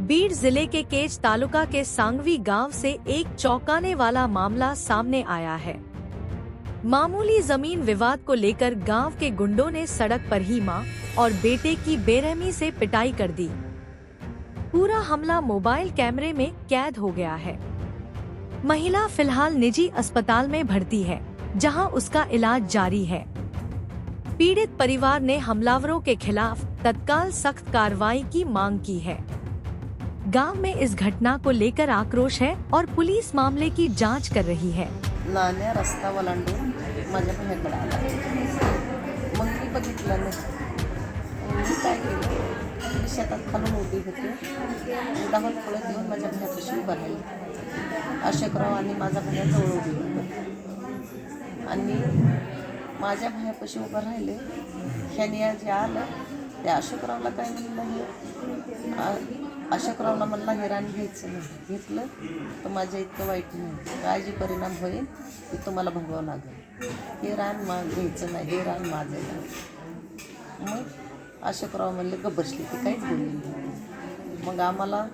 बीड जिले के केज तालुका के सांगवी गांव से एक चौंकाने वाला मामला सामने आया है। मामूली जमीन विवाद को लेकर गांव के गुंडों ने सड़क पर ही मां और बेटे की बेरहमी से पिटाई कर दी। पूरा हमला मोबाइल कैमरे में कैद हो गया है। महिला फिलहाल निजी अस्पताल में भर्ती है, जहां उसका इलाज जारी है। पीड़ित परिवार ने हमलावरों के खिलाफ तत्काल सख्त कार्रवाई की मांग की है। गांव में इस घटना को लेकर आक्रोश है और पुलिस मामले की जांच कर रही है। नाण्या रस्ता वलांडून माझ्या भावाकडे आला। मग मी बघितलं नाही। मी काय केलं, मी शेतात खालून उभी होते, दाहोद पळत येऊन माझ्या भावापाशी उभा राहिला। अशोकराव आणि माझा भाया जवळ उभी होते आणि माझ्या भावापाशी उभा राहिले। ह्याने जे आलं त्या अशोकरावला काय म्हणलं, अशोकरावला म्हणला हे रान घ्यायचं नाही, घेतलं तर माझ्या इतकं वाईट नाही, काय जे परिणाम होईल ते तुम्हाला भोगावं लागेल, हे रान घ्यायचं नाही, हे रान माझं नाही। मग अशोकराव म्हणले गप्प बसले, ते काहीच बोलले नाही। मग आम्हाला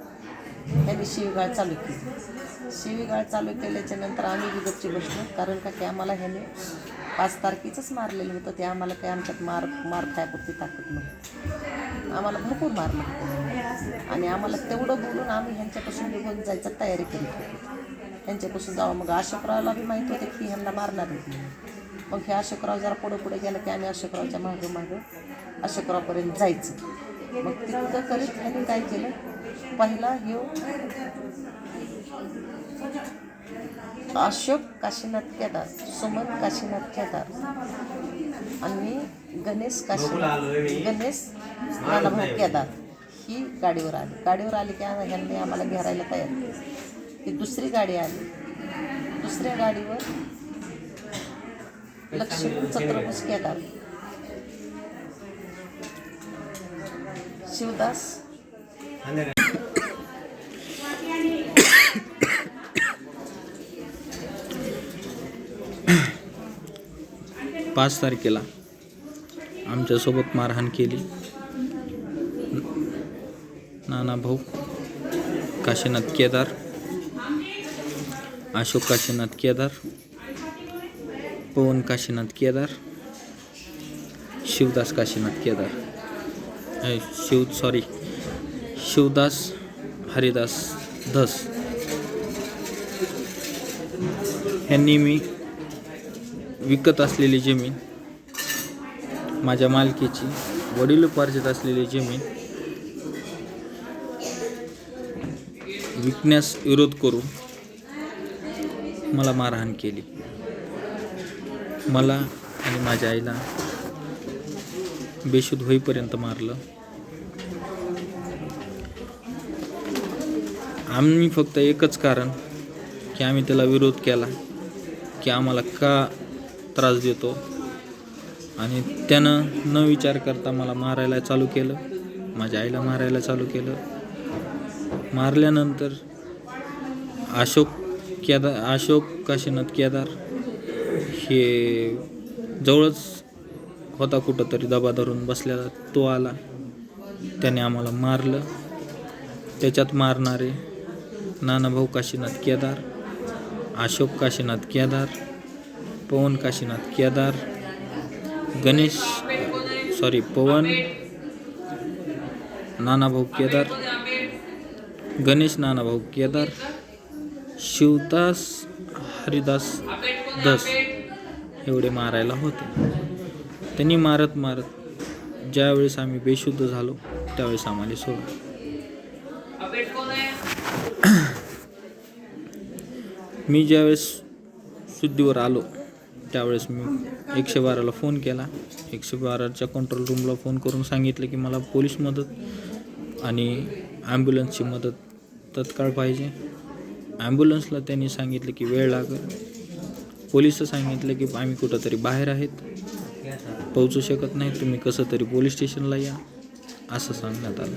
त्यांनी शिवीगाळ चालू केली। शिवीगाळ चालू केल्याच्या नंतर आम्ही बी गच्ची बसलो, कारण का की आम्हाला ह्याने 5 तारखेचंच मारलेलं होतं, ते आम्हाला काही आमच्यात मार खायपुरती ताकद नव्हती, आम्हाला भरपूर मारलं होतं आणि आम्हाला तेवढं बोलून आम्ही ह्यांच्यापासून निघून जायचं तयारी करीत होतो, ह्यांच्यापासून जावं। मग अशोकरावला बी माहीत होते की ह्यांना मारणार होती। मग हे अशोकराव जरा पुढे गेलं की आम्ही अशोकरावच्या मागं अशोकरावपर्यंत जायचं। मग तिथं करीत ह्यांनी काय केलं, पहिला हे अशोक काशीनाथ केदार, सुमन काशीनाथ केदार आणि गणेश नानाभाऊ केदार ही गाडीवर आली की ह्यांनी आम्हाला घेरायला तयार केलं। ती दुसरी गाडी आली, दुसऱ्या गाडीवर लक्ष्मण चंद्रबोस केदार, शिवदास 5 तारखेला आमच्यासोबत मारहाण केली। नानाभाऊ काशीनाथ केदार, अशोक काशीनाथ केदार, पवन काशीनाथ केदार, शिवदास काशीनाथ केदार, शिवदास हरिदास धस यांनी मी विकत असलेली जमीन, माझ्या मालकीची वडिलोपार्जित असलेली जमीन विकण्यास विरोध करून मला मारहाण केली। मला आणि माझ्या आईला बेशुद्ध होईपर्यंत मारलं। आम्ही फक्त एकच कारण की आम्ही त्याला विरोध केला की आम्हाला का त्रास देतो, आणि त्यानं न विचार करता मला मारायला चालू केलं, माझ्या आईला मारायला चालू केलं। मारल्यानंतर अशोक काशीनाथ केदार हे जवळच होता, कुठंतरी दबा धरून बसलेला, तो आला, त्याने आम्हाला मारलं। त्याच्यात मारणारे नानाभाऊ काशीनाथ केदार, अशोक काशीनाथ केदार, पवन काशीनाथ केदार, पवन नानाभाऊ केदार, गणेश नानाभाऊ केदार, शिवदास हरिदास धस एवढे मारायला होते। त्यांनी मारत ज्यावेळेस आम्ही बेशुद्ध झालो त्यावेळेस आम्हाला सोडलं। मी ज्यावेळेस शुद्धीवर आलो त्यावेळेस मी 112ला फोन केला। 112च्या कंट्रोल रूमला फोन करून सांगितलं की मला पोलीस मदत आणि ॲम्ब्युलन्सची मदत तत्काळ पाहिजे। ॲम्ब्युलन्सला त्यांनी सांगितलं की वेळ लागेल। पोलिसचं सांगितलं की आम्ही कुठंतरी बाहेर आहेत, पोहोचू शकत नाही, तुम्ही कसं तरी पोलीस स्टेशनला या, असं सांगण्यात आलं।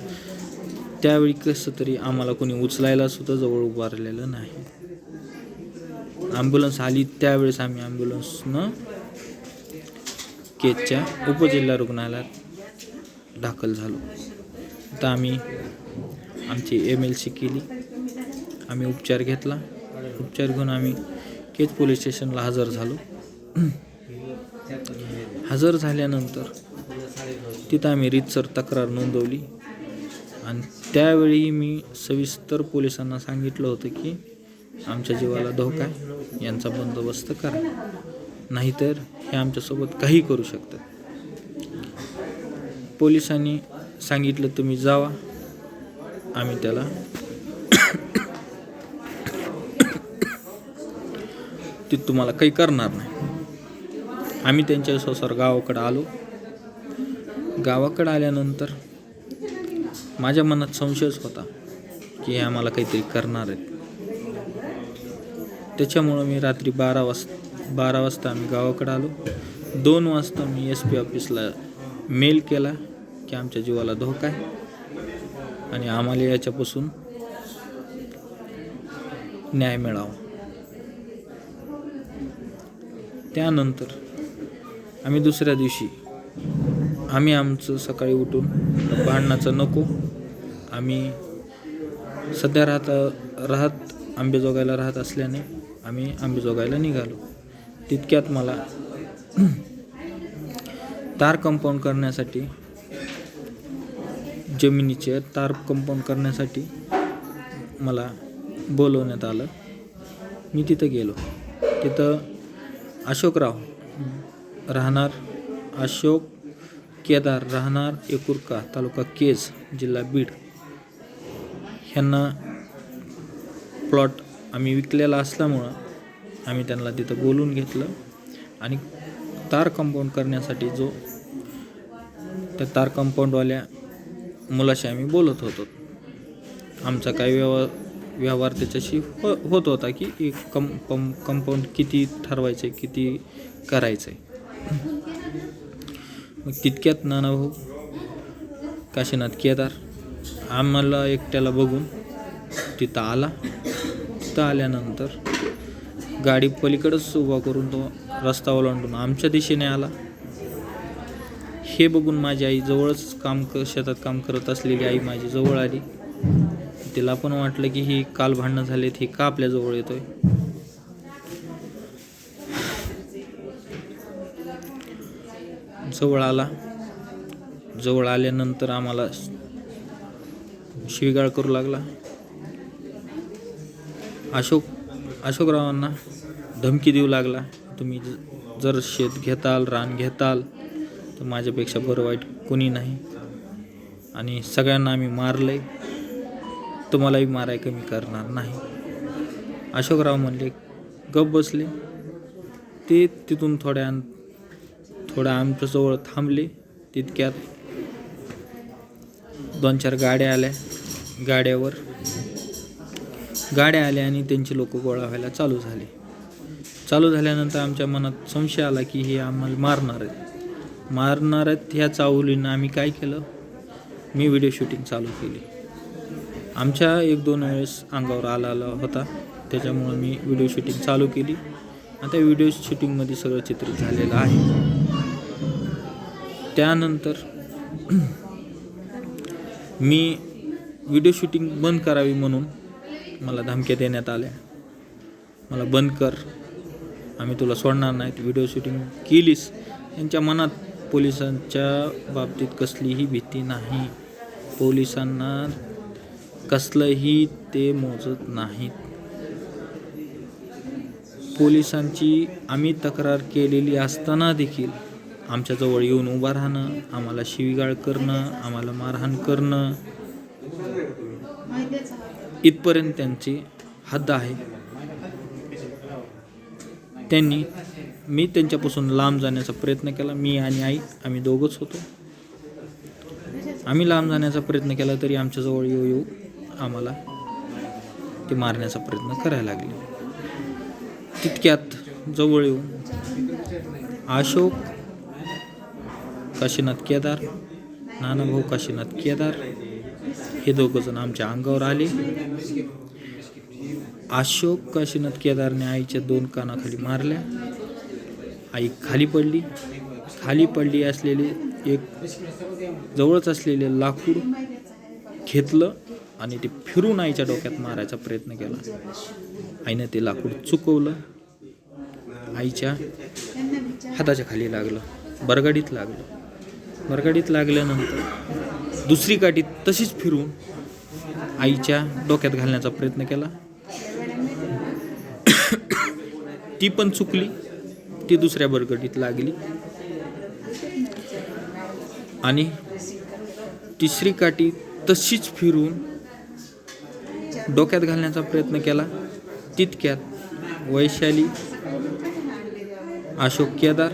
त्यावेळी कसं तरी आम्हाला कोणी उचलायला सुद्धा जवळ उभारलेलं नाही। ॲम्ब्युलन्स आली त्यावेळेस आम्ही ॲम्ब्युलन्सनं केजच्या उपजिल्हा रुग्णालयात दाखल झालो। तर आम्ही आमची MLC केली. आम्ही उपचार घेतला. उपचार घेऊन आम्ही केज पोलीस स्टेशनला हजर झालो. हजर झाल्यानंतर तिथं आम्ही रीतसर तक्रार नोंदवली आणि त्यावेळी मी सविस्तर पोलिसांना सांगितलं होतं की आमच्या जीवाला धोका आहे, यांचा बंदोबस्त करा, नाहीतर हे आमच्यासोबत काही करू शकतात. पोलिसांनी सांगितलं तुम्ही जावा, आम्ही त्याला ते तुम्हाला काही करणार नाही. आम्ही त्यांच्या विश्वासावर गावाकडे आलो. गावाकडे आल्यानंतर माझ्या मनात संशयच होता की हे आम्हाला काहीतरी करणार आहेत. त्याच्यामुळं मी रात्री 12 वाजता आम्ही गावाकडे आलो. 2 वाजता मी SP ऑफिसला मेल केला की आमच्या जीवाला धोका आहे आणि आम्हाला याच्यापासून न्याय मिळावा. त्यानंतर आम्ही दुसऱ्या दिवशी आम्ही आमचं सकाळी उठून भांडणाचं नको, आम्ही सध्या राहत आंबेजोगाईला राहत असल्याने आम्ही आंबेजोगाईला निघालो. तितक्यात मला तार कंपाऊंड करण्यासाठी, जमिनीचे तार कंपाऊंड करण्यासाठी मला बोलवण्यात आलं. मी तिथं गेलो. तिथं अशोकराव राहणार अशोक केदार राहणार एकुरका तालुका केज जिल्हा बीड ह्यांना प्लॉट आम्ही विकलेला असल्यामुळं आम्ही त्यांना तिथं बोलून घेतलं आणि तार कंपाऊंड करण्यासाठी त्या तार कंपाऊंडवाल्या मुलाशी आम्ही बोलत होतो. आमचा काही व्यवहार त्याच्याशी होत होता की एक कंपाऊंड किती ठरवायचं आहे, किती करायचं आहे. मग तितक्यात नानाभाऊ काशीनाथ केदार आम्हाला एकट्याला बघून तिथं आला. तिथं आल्यानंतर गाडी पलीकडंच उभा करून तो रस्ता ओलांडून आमच्या दिशेने आला. हे बघून माझी आई जवळच शेतात काम करत असलेली आई माझी जवळ आली. तिला पण वाटलं की ही काल भांडणं झालेत, ही का आपल्या जवळ येतोय. जवळ आला. जवळ आल्यानंतर आम्हाला शिवीगाळ करू लागला. अशोकरावांना धमकी देऊ लागला, तुम्ही जर शेत घेताल, रान घेताल तर माझ्यापेक्षा बरं वाईट कोणी नाही आणि सगळ्यांना आम्ही मारलंय, तुम्हालाही माराय कमी करणार नाही. अशोकराव म्हणले, गप बसले. ते तिथून थोड्या आमच्याजवळ थांबले. तितक्यात 2-4 गाड्या आल्या. गाड्या आल्या आणि त्यांची लोक गोळा व्हायला चालू झाल्यानंतर आमच्या मनात संशय आला की हे आम्हाला मारणार आहेत. ह्या चाहुलीनं आम्ही काय केलं, मी व्हिडिओ शूटिंग चालू केली. आमच्या 1-2 वेळेस अंगावर आला होता, त्याच्यामुळं मी व्हिडिओ शूटिंग चालू केली. आता व्हिडिओ शूटिंगमध्ये सगळं चित्रित झालेलं आहे. त्यानंतर मी व्हिडिओ शूटिंग बंद करावी म्हणून मला धमक्या देण्यात आल्या, मला बंद कर, आम्ही तुला सोडणार नाहीत. व्हिडिओ शूटिंग केलीस. यांच्या मनात पोलिसांच्या बाबतीत कसलीही भीती नाही. पोलिसांना कसलंही ते मोजत नाहीत. पोलिसांची आम्ही तक्रार केलेली असताना देखील आमच्याजवळ येऊन उभा राहणं, आम्हाला शिवीगाळ करणं, आम्हाला मारहाण करणं इथपर्यंत त्यांची हद्द आहे. मी त्यांच्यापासून लांब जाण्याचा प्रयत्न केला. मी आणि आई आम्ही दोघंच होतो. आम्ही लांब जाण्याचा प्रयत्न केला तरी आमच्याजवळ येऊ आम्हाला ते मारण्याचा प्रयत्न करायला लागले. तितक्यात जवळ येऊन अशोक काशीनाथ केदार, नानाभाऊ काशीनाथ केदार हे 2 जण आमच्या अंगावर आले. अशोक काशीनाथ केदारने आईच्या 2 कानाखाली मारल्या. आई खाली पडली असलेले एक जवळच असलेले लाकूड घेतलं आणि ते फिरून आईच्या डोक्यात मारायचा प्रयत्न केला. आईनं ते लाकूड चुकवलं, आईच्या हाताच्या खाली लागलं, बरगाडीत लागलं. बरगाडीत लागल्यानंतर दुसरी काठी तशीच फिरून आईच्या डोक्यात घालण्याचा प्रयत्न केला. ती पण चुकली, ती दुसऱ्या बरगडीत लागली. आणि तिसरी काठी तशीच फिरून डोक्यात घालण्याचा प्रयत्न केला. तितक्यात वैशाली, अशोक केदार,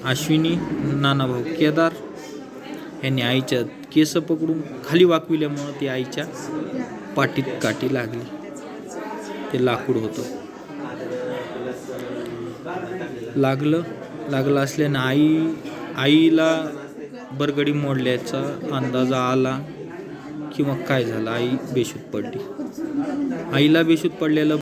अश्विनी नानाभाऊ केदार यांनी आईच्या केस पकडून खाली वाकविल्यामुळं ती आईच्या पाठीत काठी लागली. ते लाकूड होतं. लागलं असल्यानं आईला बरगडी मोडल्याचा अंदाज आला किंवा काय झालं, आई बेशुद्ध पडली. आईला बेशुद्ध पडलेलं